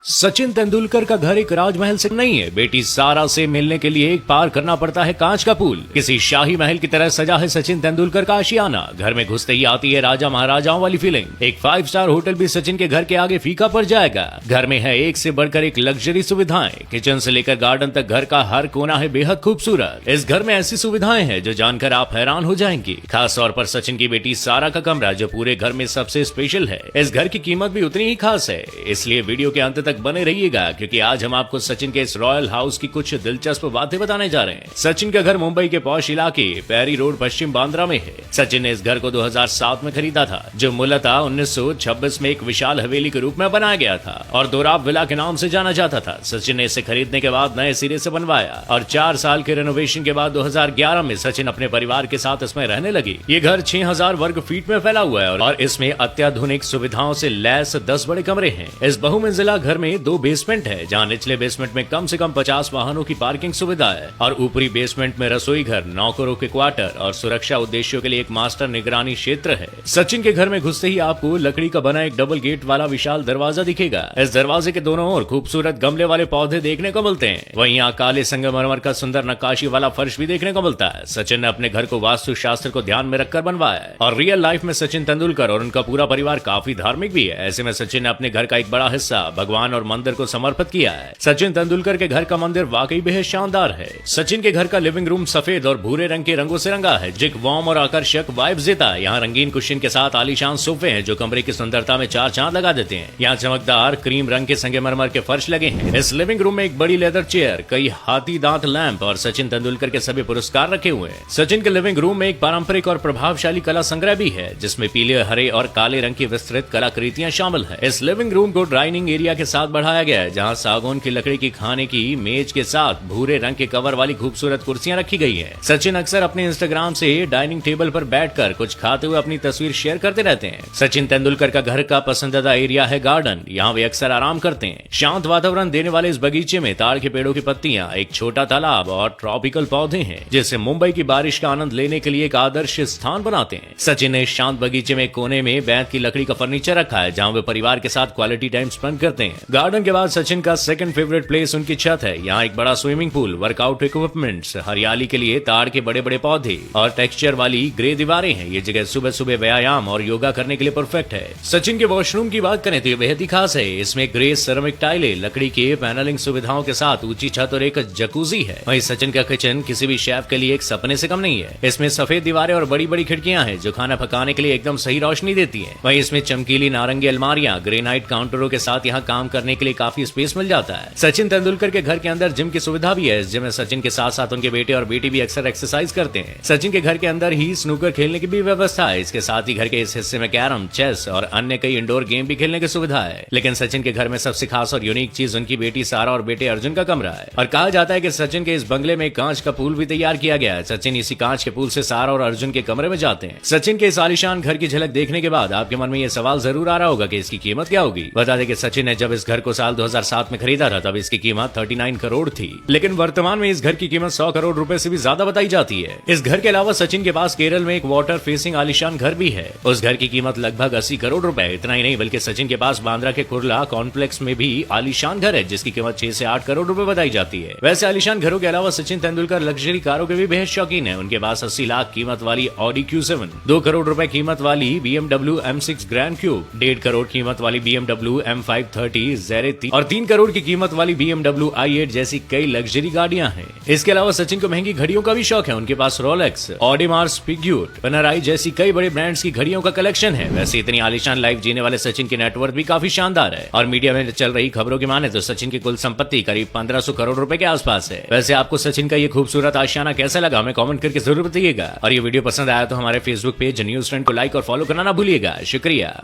सचिन तेंदुलकर का घर एक राजमहल से नहीं है। बेटी सारा से मिलने के लिए एक पार करना पड़ता है कांच का पुल। किसी शाही महल की तरह सजा है सचिन तेंदुलकर का आशियाना। घर में घुसते ही आती है राजा महाराजाओं वाली फीलिंग। एक 5 स्टार होटल भी सचिन के घर के आगे फीका पड़ जाएगा। घर में है एक से बढ़कर एक लग्जरी सुविधाएं। किचन से लेकर गार्डन तक घर का हर कोना है बेहद खूबसूरत। इस घर में ऐसी सुविधाएं हैं जो जानकर आप हैरान हो जाएंगी। खास तौर पर सचिन की बेटी सारा का कमरा जो पूरे घर में सबसे स्पेशल है। इस घर की कीमत भी उतनी ही खास है, इसलिए वीडियो के अंत तक बने रहिएगा क्योंकि आज हम आपको सचिन के इस रॉयल हाउस की कुछ दिलचस्प बातें बताने जा रहे हैं। सचिन का घर मुंबई के पॉश इलाके पैरी रोड पश्चिम बांद्रा में है। सचिन ने इस घर को 2007 में खरीदा था, जो मूलतः 1926 में एक विशाल हवेली के रूप में बनाया गया था और दोराब विला के नाम से जाना जाता था। सचिन ने इसे खरीदने के बाद नए सिरे से बनवाया और 4 साल के रेनोवेशन के बाद 2011 में सचिन अपने परिवार के साथ इसमें रहने लगी। ये घर 6000 वर्ग फीट में फैला हुआ है और इसमें अत्याधुनिक सुविधाओं से लैस 10 बड़े कमरे हैं। इस बहुमंजिला घर में 2 बेसमेंट है, जहां निचले बेसमेंट में कम से कम 50 वाहनों की पार्किंग सुविधा है और ऊपरी बेसमेंट में रसोई घर, नौकरों के क्वार्टर और सुरक्षा उद्देश्यों के लिए एक मास्टर निगरानी क्षेत्र है। सचिन के घर में घुसते ही आपको लकड़ी का बना एक डबल गेट वाला विशाल दरवाजा दिखेगा। इस दरवाजे के दोनों ओर खूबसूरत गमले वाले पौधे देखने को मिलते हैं। वहीं यहाँ काले संगमरमर का सुंदर नक्काशी वाला फर्श भी देखने को मिलता है। सचिन ने अपने घर को वास्तु शास्त्र को ध्यान में रखकर बनवाया है और रियल लाइफ में सचिन तेंदुलकर और उनका पूरा परिवार काफी धार्मिक भी है। ऐसे में सचिन ने अपने घर का एक बड़ा हिस्सा भगवान और मंदिर को समर्पित किया है। सचिन तेंदुलकर के घर का मंदिर वाकई बेहद शानदार है। सचिन के घर का लिविंग रूम सफेद और भूरे रंग के रंगों से रंगा है, जो वार्म और आकर्षक वाइब्स देता है। यहाँ रंगीन कुशन के साथ आलीशान सोफे हैं जो कमरे की सुंदरता में 4 चांद लगा देते हैं। यहाँ चमकदार क्रीम रंग के संगमरमर के फर्श लगे हैं। इस लिविंग रूम में एक बड़ी लेदर चेयर, कई हाथी दांत लैंप और सचिन तेंदुलकर के सभी पुरस्कार रखे हुए हैं। सचिन के लिविंग रूम में एक पारंपरिक और प्रभावशाली कला संग्रह भी है, जिसमें पीले, हरे और काले रंग की विस्तृत कलाकृतियां शामिल है। इस लिविंग रूम को डाइनिंग एरिया के साथ बढ़ाया गया है, जहाँ सागौन की लकड़ी की खाने की मेज के साथ भूरे रंग के कवर वाली खूबसूरत कुर्सियां रखी गई हैं। सचिन अक्सर अपने इंस्टाग्राम से डाइनिंग टेबल पर बैठकर कुछ खाते हुए अपनी तस्वीर शेयर करते रहते हैं। सचिन तेंदुलकर का घर का पसंदीदा एरिया है गार्डन। यहाँ वे अक्सर आराम करते हैं। शांत वातावरण देने वाले इस बगीचे में ताड़ के पेड़ों की पत्तियां, एक छोटा तालाब और ट्रॉपिकल पौधे हैं, जिससे मुंबई की बारिश का आनंद लेने के लिए एक आदर्श स्थान बनाते हैं। सचिन ने शांत बगीचे में कोने में बैंत की लकड़ी का फर्नीचर रखा है, जहाँ वे परिवार के साथ क्वालिटी टाइम स्पेंड करते हैं। गार्डन के बाद सचिन का सेकंड फेवरेट प्लेस उनकी छत है। यहाँ एक बड़ा स्विमिंग पूल, वर्कआउट इक्विपमेंट्स, हरियाली के लिए ताड़ के बड़े बड़े पौधे और टेक्सचर वाली ग्रे दीवारें हैं। ये जगह सुबह सुबह व्यायाम और योगा करने के लिए परफेक्ट है। सचिन के वॉशरूम की बात करें तो ये बेहद ही खास है। इसमें ग्रे सेरेमिक टाइलें, लकड़ी के पैनलिंग सुविधाओं के साथ ऊंची छत और एक जकूजी है। वहीं सचिन का किचन किसी भी शेफ के लिए एक सपने से कम नहीं है। इसमें सफेद दीवारें और बड़ी बड़ी खिड़कियां हैं जो खाना पकाने के लिए एकदम सही रोशनी देती है। वहीं इसमें चमकीली नारंगी अलमारियां, ग्रेनाइट काउंटरों के साथ यहाँ काम करने के लिए काफी स्पेस मिल जाता है। सचिन तेंदुलकर के घर के अंदर जिम की सुविधा भी है। इस जिम में सचिन के साथ साथ उनके बेटे और बेटी भी अक्सर एक्सरसाइज करते हैं। सचिन के घर के अंदर ही स्नूकर खेलने की भी व्यवस्था है। इसके साथ ही घर के इस हिस्से में कैरम, चेस और अन्य कई इंडोर गेम भी खेलने की सुविधा है। लेकिन सचिन के घर में सबसे खास और यूनिक चीज उनकी बेटी सारा और बेटे अर्जुन का कमरा है और कहा जाता है कि सचिन के इस बंगले में कांच का पूल भी तैयार किया गया है। सचिन इसी कांच के पूल से सारा और अर्जुन के कमरे में जाते हैं। सचिन के इस आलीशान घर की झलक देखने के बाद आपके मन में यह सवाल जरूर आ रहा होगा कि इसकी कीमत क्या होगी। बता दें कि सचिन ने जब इस घर को साल 2007 में खरीदा था तब इसकी कीमत 39 करोड़ थी, लेकिन वर्तमान में इस घर की कीमत 100 करोड़ रुपए से भी ज्यादा बताई जाती है। इस घर के अलावा सचिन के पास केरल में एक वाटर फेसिंग आलीशान घर भी है। उस घर की कीमत लगभग 80 करोड़ रुपए। इतना ही नहीं बल्कि सचिन के पास बांद्रा के कुर्ला कॉम्प्लेक्स में भी आलीशान घर है, जिसकी कीमत 6 से 8 करोड़ रुपए बताई जाती है। वैसे आलीशान घरों के अलावा सचिन तेंदुलकर लग्जरी कारों के भी बेहद शौकीन है। उनके पास 80 लाख कीमत वाली ऑडी Q7, 2 करोड़ रुपए कीमत वाली BMW M6 grand cube, 1.5 crore कीमत वाली BMW M530 Z3 और 3 करोड़ की कीमत वाली BMW i8 जैसी कई लग्जरी गाड़ियां हैं। इसके अलावा सचिन को महंगी घड़ियों का भी शौक है। उनके पास रोलेक्स, ऑडिमार्स, पिग्यूट, पेनराई जैसी कई बड़े ब्रांड्स की घड़ियों का कलेक्शन है। वैसे इतनी आलीशान लाइफ जीने वाले सचिन की नेटवर्थ भी काफी शानदार है और मीडिया में चल रही खबरों की माने तो सचिन की कुल संपत्ति करीब 1500 करोड़ रुपए के आसपास है। वैसे आपको सचिन का ये खूबसूरत आशियाना कैसा लगा, हमें कमेंट करके जरूर बताइएगा और ये वीडियो पसंद आया तो हमारे फेसबुक पेज न्यूज ट्रेंड को लाइक और फॉलो करना ना भूलिएगा। शुक्रिया।